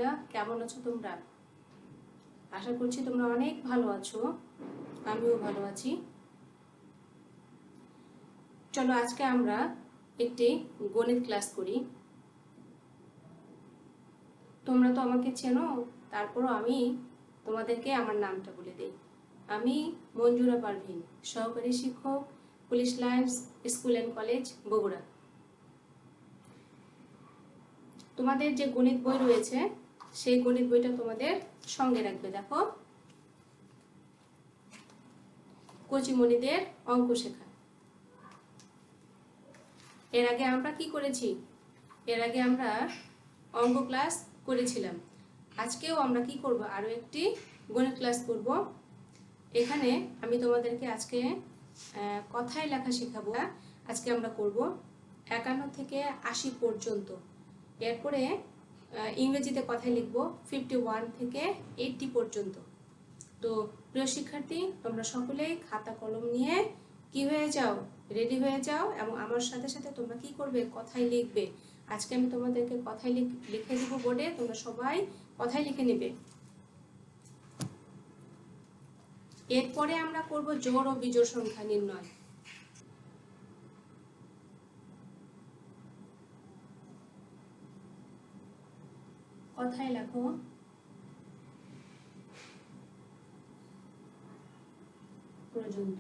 বন্ধুরা, কেমন আছো তোমরা? আশা করছি তোমরা অনেক ভালো আছো। আমিও ভালো আছি। চলো আজকে আমরা একটি গণিত ক্লাস করি। তোমরা তো আমাকে চেনো, তারপরও আমি তোমাদেরকে আমার নামটা বলে দিই। আমি মঞ্জুরা পারভিন, সহকারী শিক্ষক, police lines school and college, Bogura. তোমাদের যে গণিত বই রয়েছে সেই গণিত বইটা তোমাদের সঙ্গে রাখবে। দেখো, কচিমণিদের অঙ্ক শেখা। এর আগে আমরা কি করেছি? এর আগে আমরা অঙ্ক ক্লাস করেছিলাম। আজকেও আমরা কি করব? আরও একটি গণিত ক্লাস করব। এখানে আমি তোমাদেরকে আজকে কথায় লেখা শেখাবো। আজকে আমরা করব 51 থেকে 80 পর্যন্ত। এরপরে ইংরেজিতে কথায় লিখব 51 থেকে 80 পর্যন্ত। তো প্রিয় শিক্ষার্থী, তোমরা সকলেই খাতা কলম নিয়ে কি হয়ে যাও, রেডি হয়ে যাও এবং আমার সাথে সাথে তোমরা কি করবে? কথায় লিখবে। আজকে আমি তোমাদেরকে কথায় লিখে দিব বোর্ডে, তোমরা সবাই কথায় লিখে নেবে। এরপরে আমরা করব জোড় ও বিজোড় সংখ্যা নির্ণয়। কথায় লেখো পর্যন্ত।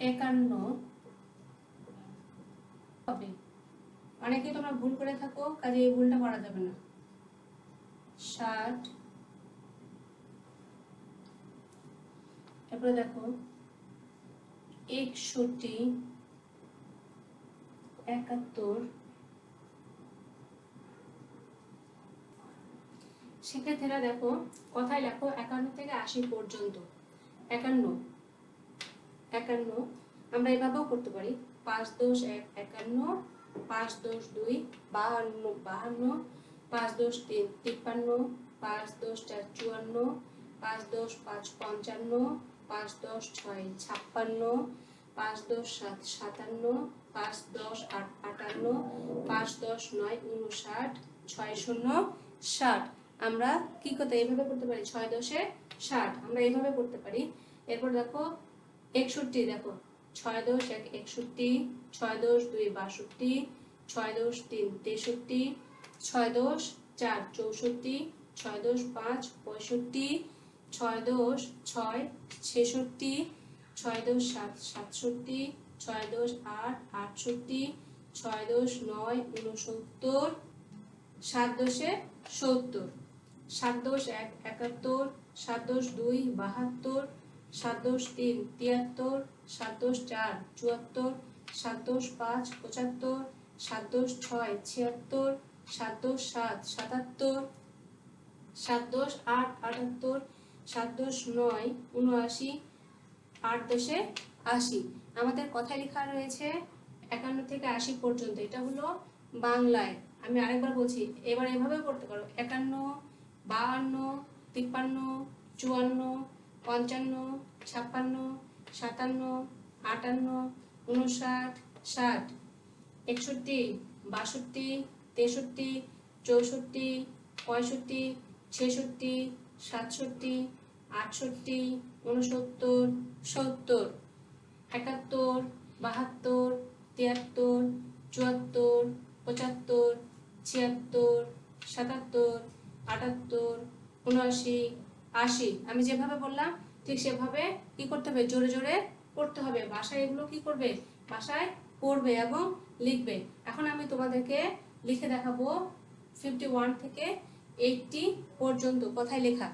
একান্ন হবে। অনেকে তোমরা ভুল করে থাকো, কাজে এই ভুলটা করা যাবে না। 60, তারপরে দেখো 61, 71। শিক্ষার্থীরা দেখো, কথায় লেখো 51 থেকে 80 পর্যন্ত। 51, 51 আমরা এভাবেও করতে পারি। 5 10 1 51, 5 10 2 52 52, 5 10 3 53, 5 10 4 54, 5 10 5 55, 5 10 6 56, 5 10 7 57, 5 10 8 58, 5 10 9 59, 6 0 60। আমরা কি করতে এইভাবে করতে পারি? 6 10 60 আমরা এইভাবে করতে পারি। এরপর দেখো 61, দেখো 6 10 1 61, 6 10 2 62, 6 10 3 63, 6 10 4 64, 6 10 5 65, 6 10 6 66, 6 10 7 67, 6 10 8 68, 6 10 9 69, 7 10 70, 7 10 1 71, 7 10 2 72, 7 10 3 73, 7 10 4 74, 7 10 5 75, 7 10 6 76, 7 10 7 77, 7 10 8 78, 7 10 9 79, 8 10 80। আমাদের কথায় লেখা রয়েছে 51 থেকে 80 পর্যন্ত। এটা হলো বাংলায়। আমি আরেকবার বলছি, এবার এভাবে করতে পারো। 51, 52, 53, 54, 55, 56, 57, 58, 59, 60, 61, 62, 63, 64, 65, 66, 67, 68, 69, 70, 71, 72, 73, 74, 75, 76, 77, 78, 79, 80। আমি যেভাবে বললাম ঠিক সেভাবে কি করতে হবে? জোরে জোরে পড়তে হবে। বাসায় এগুলো কি করবে? বাসায় পড়বে এবং লিখবে। এখন আমি তোমাদেরকে লিখে দেখাবো 51 থেকে 80 পর্যন্ত কথায় লেখা।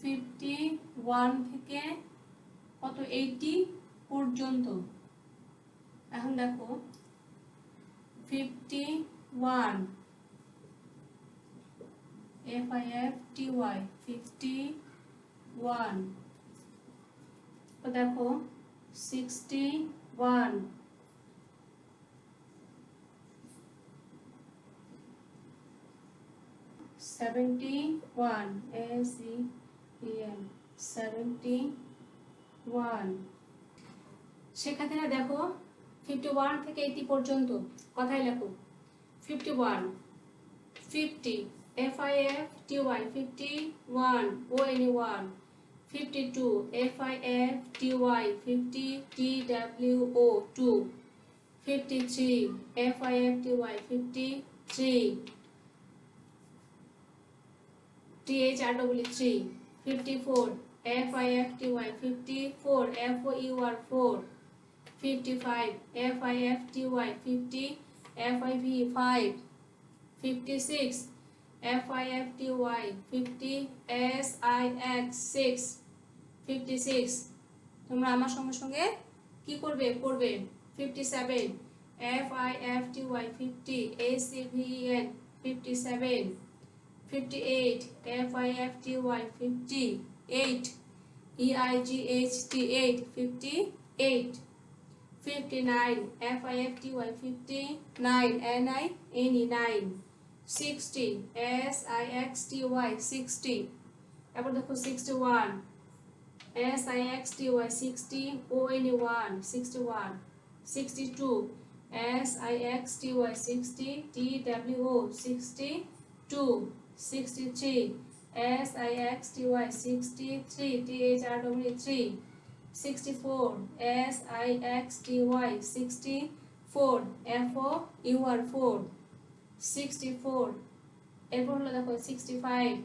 51 থেকে কত? 80 পর্যন্ত। এখন দেখো 51, FIFTY 51। তো দেখো 61, 71, ACEN 70, 1। শিক্ষার্থীরা দেখো 51 থেকে 80 পর্যন্ত কথায় লেখো। 51 50 FIFTY 51 ONE1। 52 FIFTY 50 TWO2। 53 FIFTY 53 THREE3। 54 FIFTY 54 FOUR4। 55 FIFTY 50 FIV5। 56 FIFTY 50 SIX6। 56 তোমরা আমার সঙ্গে সঙ্গে কি করবে পড়বে। 57 FIFTY 50 ACVEN 57। 58 FIFTY 50 8 EIGHT 8 58। 59 FIFTY 59 NINE 9। 60 SIXTY 60। এবার দেখো 61 SIXTY 60 ONE1 61। 62 SIXTY 60 TWO 62। 63 SIXTY 63 THREE3। 64 SIXTY 64 FOUR4। 64 এরপর হলো দেখো 65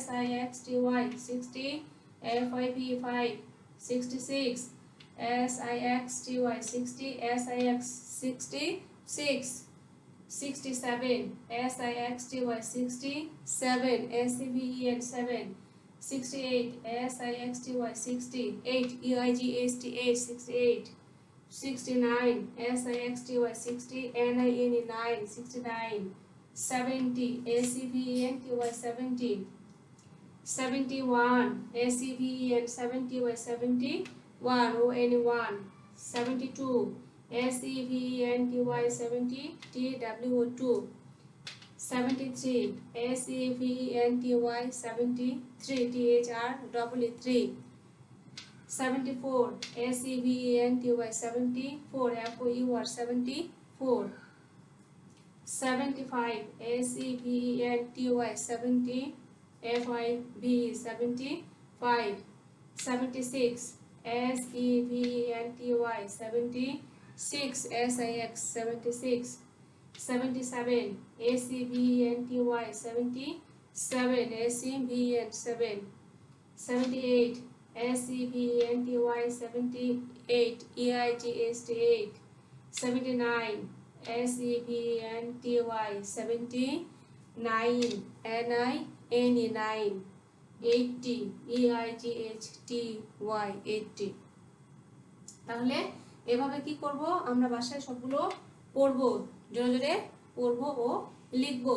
SIXTY 60 FIV5। 66 SIXTY 60 SIX66। 67 SIXTY 67 ACVEN 7। 68 SIXTY 60 8 EIGHT 8 68। 69 SIXTY 60 NINE 9 69। 70 ACVENTY 70। 71 ACVEN 70 71 ONE1। 72 ACVENTY 70 TWO2। 73 ACVENTY 73 THREE3। 74 ACVENTY 74 FOUR 74। 75 ACVENTY 70 FIV 75। 76 SEVENTY 76 SIX 76। 77 ACVENTY 77 ACVEN 7। 78 SEVENTY 78 EIGHT 8। 79 SEVENTY 79 NINE 9। 80 EIGHTY 80। তাহলে এভাবে কি করব আমরা বাসায় সবগুলো পড়বো, জোরে জোরে পড়বো ও লিখবো।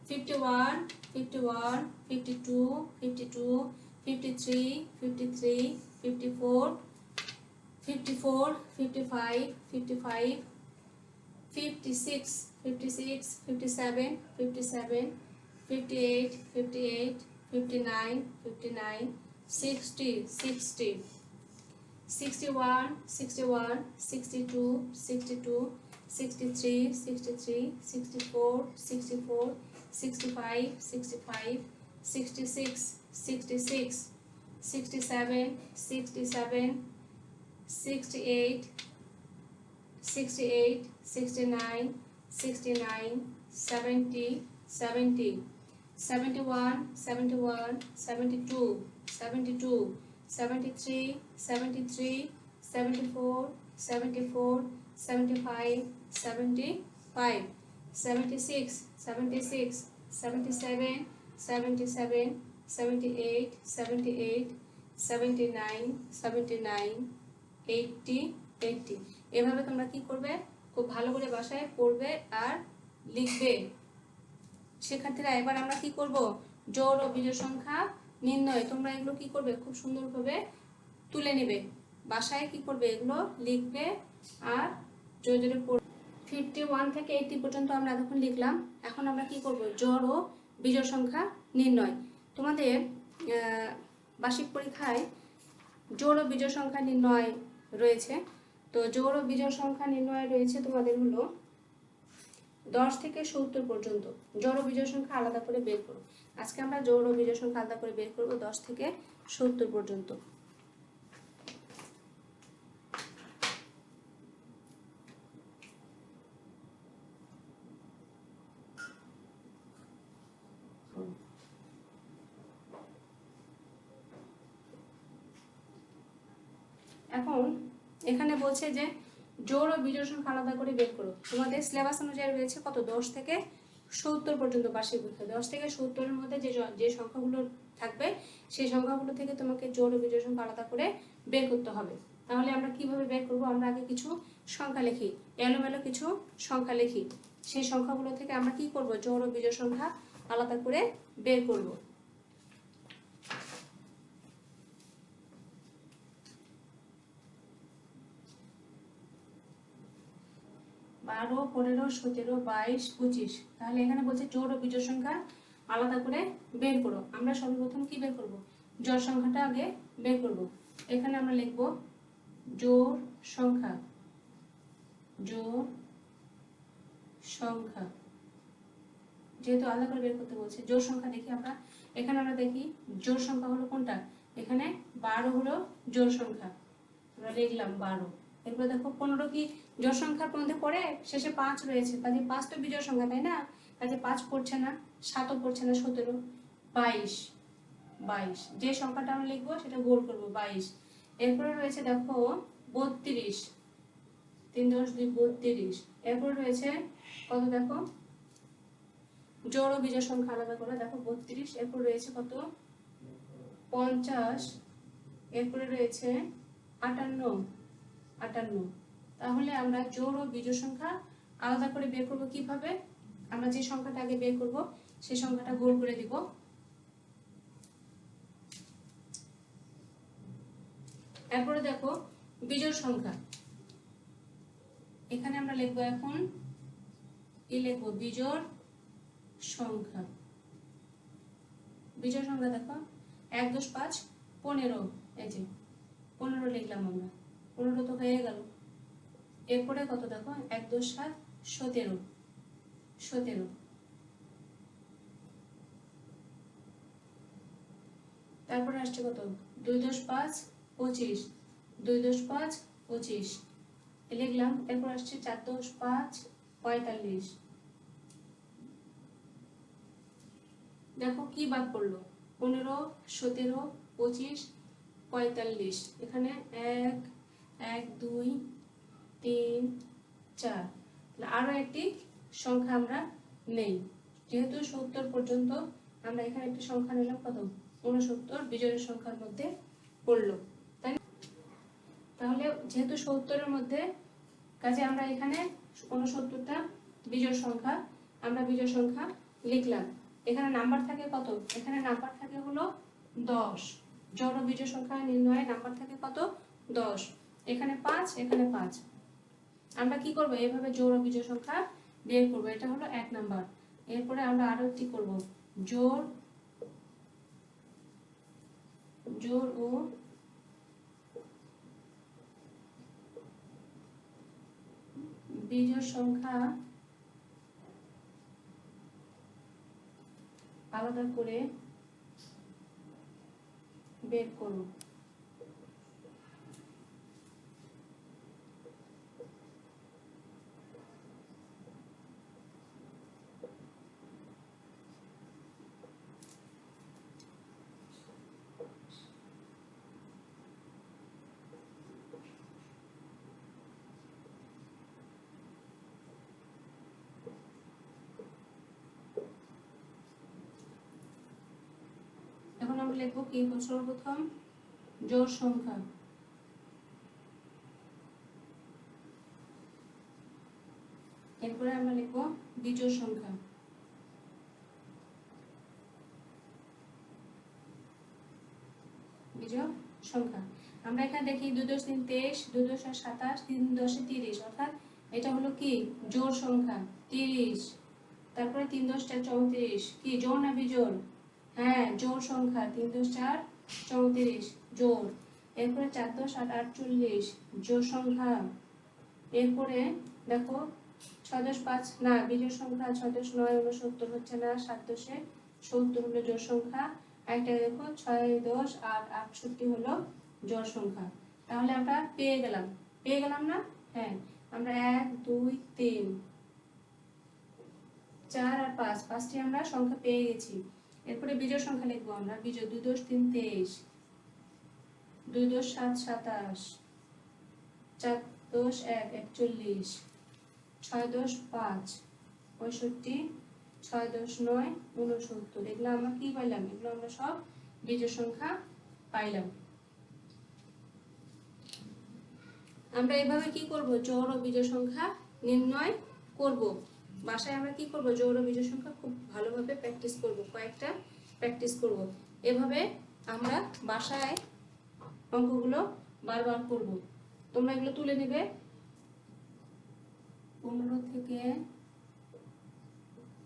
51 51 52 52 53 53 54 54 55 55 56 56 57 57 58 58 59 59 60 60 61 61 62 62 63 63 64 64 65 65 66 66 67 67 68 68 69 69 70 70 71 71 72 72 73 73 74 74 75 75 76 76 77 77 78 78 79 79 80 80 এভাবে তোমরা কি করবে খুব ভালো করে বাসায় পড়বে আর লিখবে। শিক্ষার্থীরা এবার আমরা কি করব জোড় ও বিজোড় সংখ্যা নির্ণয়, তোমরা এগুলো কি করবে খুব সুন্দরভাবে তুলে নেবে, বাসায় কি করবে এগুলো লিখবে আর জোরে জোরে পড়বে। 51 থেকে 80 পর্যন্ত আমরা এতক্ষণ লিখলাম, এখন আমরা কি করব জোড় ও বিজোড় সংখ্যা নির্ণয়। তোমাদের বার্ষিক পরীক্ষায় জোড় ও বিজোড় সংখ্যা নির্ণয় রয়েছে। তো জোড় ও বিজোড় সংখ্যা নির্ণয় রয়েছে তোমাদের হলো 10 থেকে 70 পর্যন্ত। জোড় ও বিজোড় সংখ্যা আলাদা করে বের করো। আজকে আমরা জোড় ও বিজোড় সংখ্যা আলাদা করে বের করব 10 থেকে 70 পর্যন্ত। এখন এখানে বলছে যে জোড় ও বিজোড় সংখ্যা আলাদা করে বের করো। তোমাদের সিলেবাস অনুযায়ী রয়েছে কত 10 থেকে 70 পর্যন্ত বার্ষিক পরীক্ষা। 10 থেকে 70 এর মধ্যে যে সংখ্যাগুলো থাকবে সেই সংখ্যাগুলো থেকে তোমাকে জোড় ও বিজোড় সংখ্যা আলাদা করে বের করতে হবে। তাহলে আমরা কিভাবে বের করব? আমরা আগে কিছু সংখ্যা লিখি, এলোমেলো কিছু সংখ্যা লিখি। সেই সংখ্যাগুলো থেকে আমরা কি করব? জোড় ও বিজোড় সংখ্যা আলাদা করে বের করব। 12, 15, 17, 22, 25। তাহলে এখানে বলছে জোড় ও বিজোড় সংখ্যা আলাদা করে বের করো। আমরা সর্বপ্রথম কি বের করব? জোড় সংখ্যাটা আগে বের করব। এখানে আমরা লিখব জোড় সংখ্যা, জোড় সংখ্যা। যেহেতু আলাদা করে বের করতে বলছে, জোড় সংখ্যা দেখি আমরা। এখানে আমরা দেখি জোড় সংখ্যা হলো কোনটা? এখানে 12 হলো জোড় সংখ্যা, আমরা লিখলাম 12। এরপর দেখো 15 কি জোড় সংখ্যার মধ্যে পড়ে? শেষে 5 রয়েছে, কাজে 5 তো বিজোড় সংখ্যা, তাই না? কাজে 5 পড়ছে না, 7ও পড়ছে না, 17, 22। 22 যে সংখ্যাটা আমরা লিখবো সেটা গোল করব 22। এরপরে রয়েছে দেখো 32, 3 10 2 32। এরপর রয়েছে কত দেখো? জোড় ও বিজোড় সংখ্যা আলাদা করে দেখো 32। এরপর রয়েছে কত? 50। এরপরে রয়েছে 58, 58। তাহলে আমরা জোড় ও বিজোড় সংখ্যা আলাদা করে বের করব কিভাবে? আমরা যে সংখ্যাটা আগে বের করব সেই সংখ্যাটা গোল করে দিব। এরপরে দেখো বিজোড় সংখ্যা। এখানে আমরা লিখব এখন কি লিখব? বিজোড় সংখ্যা। বিজোড় সংখ্যা দেখো 1 10 5 15। এই যে 15 লিখলাম আমরা, 15 তো হয়ে গেল। এরপরে কত দেখো? 1 10 7 17, 17। তারপরে আসছে কত? 2 10 5 25, 2 10 5 25 লিখলাম। এরপর আসছে 4 10 5 45। দেখো কি বাদ পড়লো? 15, 17, 25, 45। এখানে 1 1 2 3 4। আরো একটি সংখ্যা আমরা নেই। যেহেতু 70 পর্যন্ত আমরা এখানে একটি সংখ্যা নিলাম, কত? 69 বিজোড়ের সংখ্যার মধ্যে পড়লো, তাই না? তাহলে যেহেতু 70 এর মধ্যে, কাজে আমরা এখানে 69টা বিজোড় সংখ্যা, আমরা বিজোড় সংখ্যা লিখলাম। এখানে নাম্বার থাকে কত? এখানে নাম্বার থাকে হলো 10। জোড় ও বিজোড় সংখ্যা নির্ণয়ে নাম্বার থাকে কত? 10। এখানে 5, এখানে 5। আমরা কি করব? এইভাবে জোড় ও বিজোড় সংখ্যা বের করব। এটা হলো 1 নাম্বার। এরপরে আমরা আরো কি করব? জোড় ও বিজোড় সংখ্যা আলাদা করে বের করব। এখন আমরা লিখব কি? সর্বপ্রথম জোড় সংখ্যা, এরপরে আমরা লিখব বিজোড় সংখ্যা। বিজোড় সংখ্যা আমরা এখানে দেখি 2 10 3 23, 2 10 27, 3 10 30। অর্থাৎ এটা হলো কি? জোড় সংখ্যা 30। তারপরে 3 10 4 34। কি জোড় না বিজোড়? হ্যাঁ, জোড় সংখ্যা। 3 10 4 34 জোড়। এরপরে 4 10 8 48 জোড় সংখ্যা। এরপরে দেখো 6 10 5 না বিজোড় সংখ্যা, 6 10 9 69 হচ্ছে না, 7 10 70 হলো জোড় সংখ্যা। একটা দেখো 6 10 8 68 হলো জোড় সংখ্যা। তাহলে আমরা পেয়ে গেলাম না? হ্যাঁ, আমরা 1 2 3 4 আর 5 পাঁচটি আমরা সংখ্যা পেয়ে গেছি। এরপরে বিজোড় সংখ্যা লিখবো আমরা। বিজোড় 2 10 3 23, 2 10 7 27, 4 10 1 41, 6 10 5 65, 6 10 9 69। এগুলো আমরা কি পাইলাম? এগুলো আমরা সব বিজোড় সংখ্যা পাইলাম। আমরা এভাবে কি করব? জোড় ও বিজোড় সংখ্যা নির্ণয় করব। বাসায় আমরা কি করব? জোড় ও বিজোড় সংখ্যা খুব ভালোভাবে প্র্যাকটিস করব, কয়েকটা প্র্যাকটিস করব। এভাবে আমরা বাসায় অঙ্কগুলো বারবার করব। তোমরা এগুলো তুলে নেবে। 15 থেকে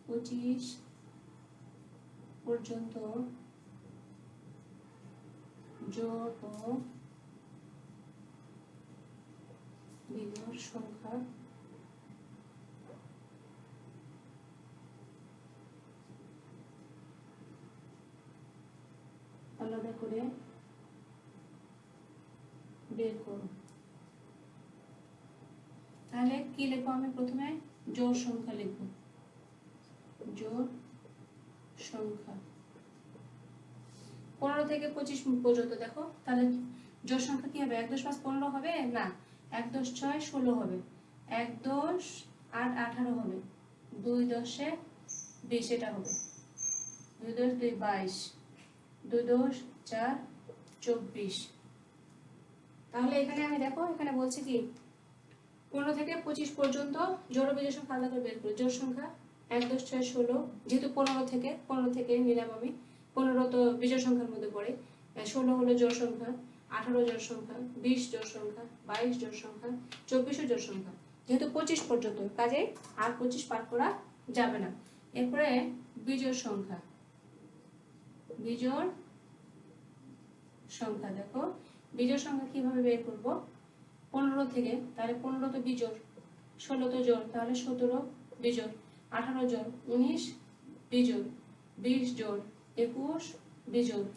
25 পর্যন্ত জোড় ও বিজোড় সংখ্যা আলাদা করে বের করো। তাহলে কি লিখবো? আমি প্রথমে জোড় সংখ্যা লিখবো। জোড় সংখ্যা 15 থেকে 25 পর্যন্ত। দেখো তাহলে জোড় সংখ্যা কি হবে? 1 10 5 15 হবে না, 1 10 6 16 হবে, 1 10 8 18 হবে, 2 10 20 এটা হবে, 2 10 2 22, 2 10 4 24। তাহলে এখানে আমি দেখো এখানে বলছি কি 15 থেকে 25 পর্যন্ত জোড় ও বিজোড় সংখ্যা আলাদা করে বের করো। জোড় সংখ্যা 1 10 6 16, যেহেতু 15 থেকে নিলাম আমি, 15 তো বিজোড় সংখ্যার মধ্যে পড়ে, 16 হলো জোড় সংখ্যা, 18 জোড় সংখ্যা, 20 জোড় সংখ্যা, 22 জোড় সংখ্যা, 24 জোড় সংখ্যা। যেহেতু 25 পর্যন্ত, কাজে আর 25 পার করা যাবে না। এরপরে বিজোড় সংখ্যা। বিজোড় সংখ্যা দেখো বিজোড় সংখ্যা কিভাবে বের করব? 15 থেকে, তাহলে 15 তো বিজোড়, 16 তো জোড়, তাহলে 17 বিজোড়, 18 জোড় 19 বিজোড়, 20 জোড় 21 বিজোড়,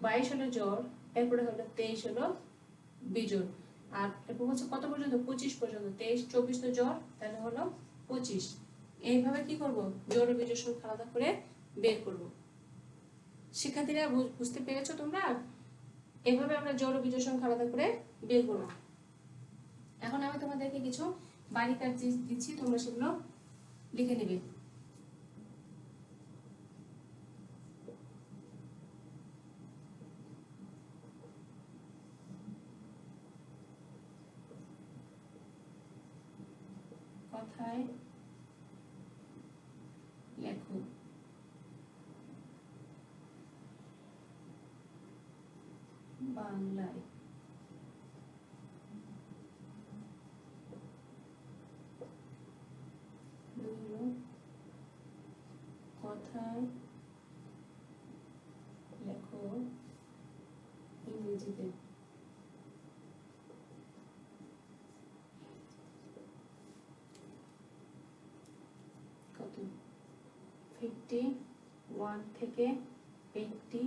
22 হলো জোড়, এরপরে হলো 23 হলো বিজোড়। আর এরপর হচ্ছে কত পর্যন্ত? 25 পর্যন্ত। 23 24 তো জোড়, তাহলে হলো 25। এইভাবে কি করব? জোড় ও বিজোড় সংখ্যা আলাদা করে বের করব। শিক্ষার্থীরা বুঝতে পেরেছো তোমরা? এভাবে আমরা জোড় ও বিজোড় সংখ্যা আলাদা করে বের করব। এখন আমি তোমাদেরকে কিছু বাড়ির কাজ দিচ্ছি, তোমরা সেগুলো লিখে নেবে। কথায় লেখো। বাংলায়। কথায় লেখো ইংরেজিতে। কত? 51 থেকে 80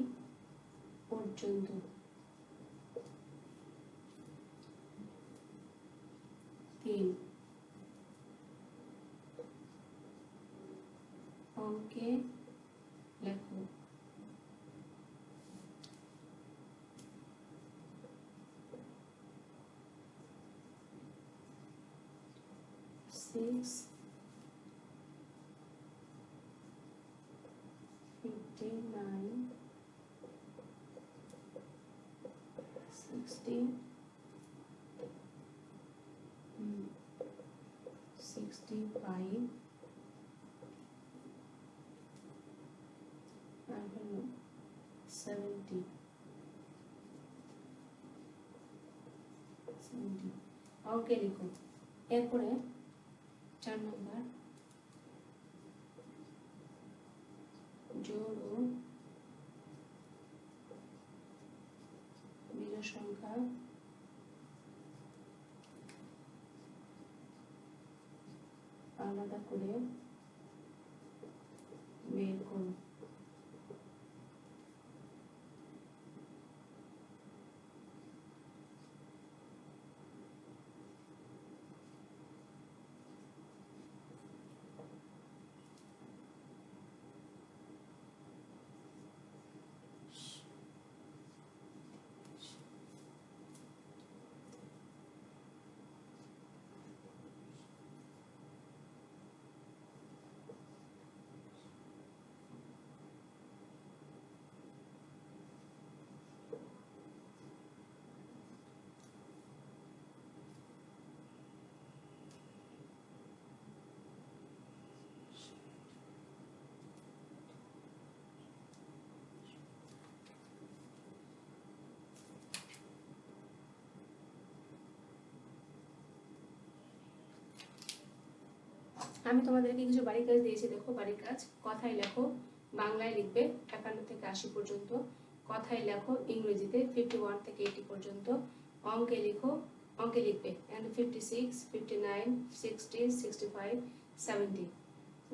পর্যন্ত। 3 অঙ্কে লেখো। 6 59 60 65 আর হলো 70 অঙ্কে লিখো। এরপরে 4 নম্বর জোড় ও বিজোড় বিজোড় সংখ্যা আলাদা করে বের করো। আমি তোমাদেরকে কিছু বাড়ির কাজ দিয়েছি, দেখো বাড়ির কাজ। কথায় লেখো, বাংলায় লিখবে 51 থেকে 80 পর্যন্ত, কথায় লেখো ইংরেজিতে 51 থেকে 80 পর্যন্ত, অঙ্কে লিখো, অঙ্কে লিখবে 56, 59, 60, 65, 70।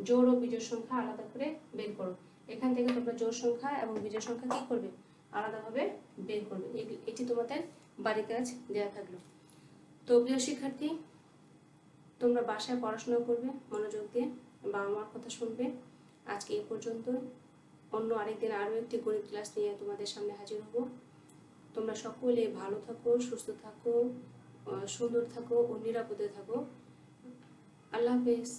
জোড় ও বিজোড় সংখ্যা আলাদা করে বের করো। এখান থেকে তোমরা জোড় সংখ্যা এবং বিজোড় সংখ্যা কি করবে, আলাদাভাবে বের করবে। এটি তোমাদের বাড়ির কাজ দেওয়া থাকলো। তো প্রিয় শিক্ষার্থী, তোমরা বাসায় পড়াশোনা করবে মনোযোগ দিয়ে, বাবা মার কথা শুনবে। আজকে এই পর্যন্ত। অন্য আরেকদিন আরও একটি গণিত ক্লাস নিয়ে তোমাদের সামনে হাজির হব। তোমরা সকলে ভালো থাকো, সুস্থ থাকো, সুন্দর থাকো ও নিরাপদে থাকো। আল্লাহ হাফেজ।